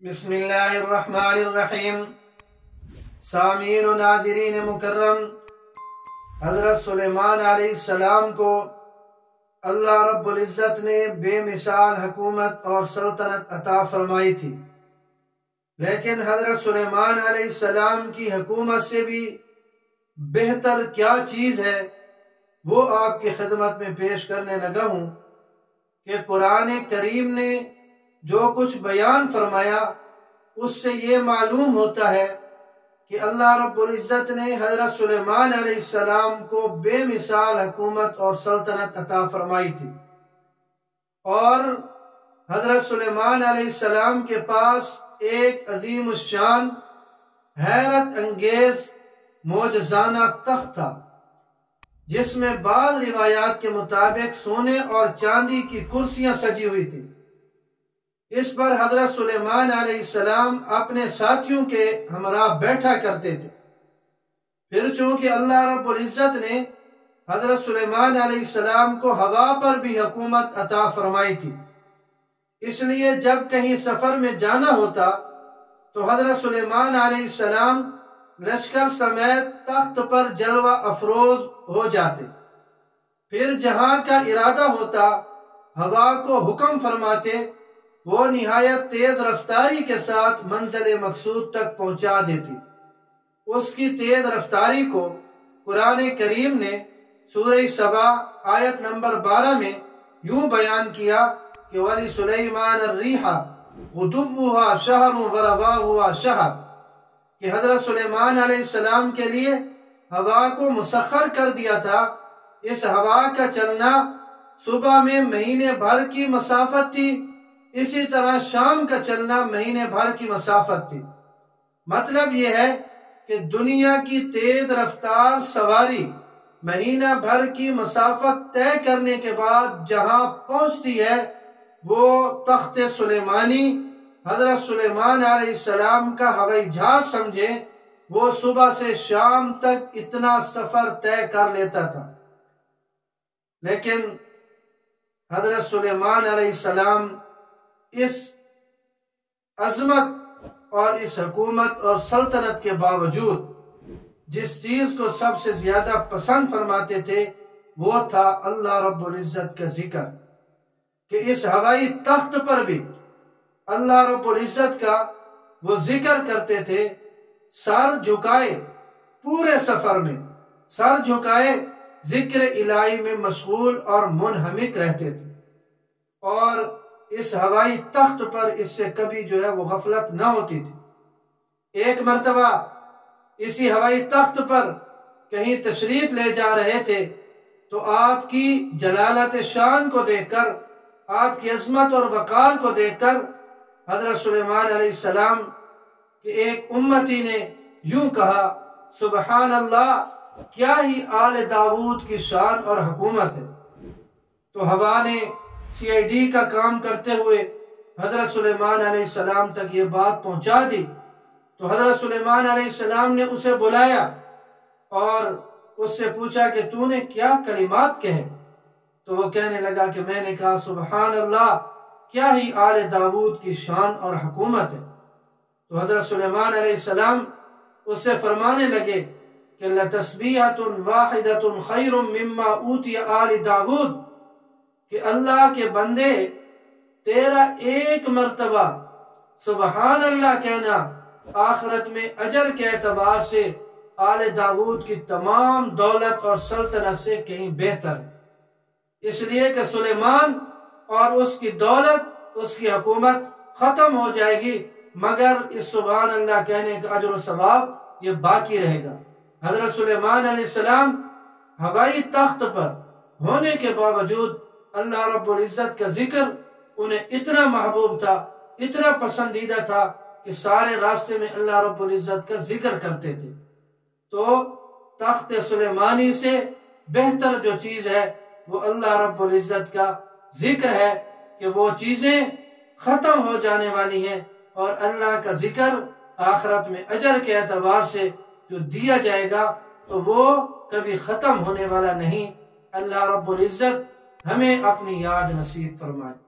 بسم اللہ الرحمن الرحیم۔ سامعین و ناظرین مکرم، حضرت سلیمان علیہ السلام کو اللہ رب العزت نے بے مثال حکومت اور سلطنت عطا فرمائی تھی، لیکن حضرت سلیمان علیہ السلام کی حکومت سے بھی بہتر کیا چیز ہے وہ آپ کی خدمت میں پیش کرنے لگا ہوں کہ قرآن کریم نے جو کچھ بیان فرمایا اس سے یہ معلوم ہوتا ہے کہ اللہ رب العزت نے حضرت سلیمان علیہ السلام کو بے مثال حکومت اور سلطنت عطا فرمائی تھی، اور حضرت سلیمان علیہ السلام کے پاس ایک عظیم الشان حیرت انگیز معجزانہ تخت تھا، جس میں بعض روایات کے مطابق سونے اور چاندی کی کرسیاں سجی ہوئی تھی۔ اس پر حضرت سلیمان علیہ السلام اپنے ساتھیوں کے ہمراہ بیٹھا کرتے تھے۔ پھر چونکہ اللہ رب العزت نے حضرت سلیمان علیہ السلام کو ہوا پر بھی حکومت عطا فرمائی تھی، اس لیے جب کہیں سفر میں جانا ہوتا تو حضرت سلیمان علیہ السلام لشکر سمیت تخت پر جلوہ افروز ہو جاتے، پھر جہاں کا ارادہ ہوتا ہوا کو حکم فرماتے، وہ نہایت تیز رفتاری کے ساتھ منزل مقصود تک پہنچا دیتی۔ اس کی تیز رفتاری کو قرآن کریم نے سورہ سبا آیت نمبر 12 میں یوں بیان کیا کہ وَلِسُلَيْمَانَ الرِّيحَ غُدُوُّهَا شَهْرٌ وَرَوَاحُهَا شَهْرٌ، کہ حضرت سلیمان علیہ السلام کے لیے ہوا کو مسخر کر دیا تھا۔ اس ہوا کا چلنا صبح میں مہینے بھر کی مسافت تھی، اسی طرح شام کا چلنا مہینے بھر کی مسافت تھی۔ مطلب یہ ہے کہ دنیا کی تیز رفتار سواری مہینہ بھر کی مسافت طے کرنے کے بعد جہاں پہنچتی ہے وہ تخت سلیمانی حضرت سلیمان علیہ السلام کا ہوائی جہاز سمجھے، وہ صبح سے شام تک اتنا سفر طے کر لیتا تھا۔ لیکن حضرت سلیمان علیہ السلام اس عظمت اور اس حکومت اور سلطنت کے باوجود جس چیز کو سب سے زیادہ پسند فرماتے تھے وہ تھا اللہ رب العزت کا ذکر، کہ اس ہوائی تخت پر بھی اللہ رب العزت کا وہ ذکر کرتے تھے، سر جھکائے پورے سفر میں سر جھکائے ذکر الہی میں مشغول اور منہمک رہتے تھے، اور اس ہوائی تخت پر اس سے کبھی وہ غفلت نہ ہوتی تھی۔ ایک مرتبہ اسی ہوائی تخت پر کہیں تشریف لے جا رہے تھے تو آپ کی جلالت شان کو دیکھ کر، آپ کی عظمت اور وقار کو دیکھ کر حضرت سلیمان علیہ السلام کے ایک امتی نے یوں کہا، سبحان اللہ، کیا ہی آل داود کی شان اور حکومت ہے۔ تو ہوا نے CID کا کام کرتے ہوئے حضرت سلیمان علیہ السلام تک یہ بات پہنچا دی، تو حضرت سلیمان علیہ السلام نے اسے بلایا اور اس سے پوچھا کہ تو نے کیا کلمات کہے؟ تو وہ کہنے لگا کہ میں نے کہا سبحان اللہ، کیا ہی آل داود کی شان اور حکومت ہے۔ تو حضرت سلیمان علیہ السلام اس سے فرمانے لگے کہ لَتَسْبِيحَةٌ وَاحِدَةٌ خَيْرٌ مِّمَّا أُوتِيَ آلِ داود، کہ اللہ کے بندے تیرا ایک مرتبہ سبحان اللہ کہنا آخرت میں اجر کے اعتبار سے آل داود کی تمام دولت اور سلطنت سے کہیں بہتر ہے، اس لیے کہ سلیمان اور اس کی دولت، اس کی حکومت ختم ہو جائے گی، مگر اس سبحان اللہ کہنے کا اجر و ثواب یہ باقی رہے گا۔ حضرت سلیمان علیہ السلام ہوائی تخت پر ہونے کے باوجود اللہ رب العزت کا ذکر انہیں اتنا محبوب تھا، اتنا پسندیدہ تھا کہ سارے راستے میں اللہ رب العزت کا ذکر کرتے تھے۔ تو تخت سلیمانی سے بہتر جو چیز ہے وہ اللہ رب العزت کا ذکر ہے، کہ وہ چیزیں ختم ہو جانے والی ہیں، اور اللہ کا ذکر آخرت میں اجر کے اعتبار سے جو دیا جائے گا تو وہ کبھی ختم ہونے والا نہیں۔ اللہ رب العزت ہمیں اپنی یاد نصیب فرمائے۔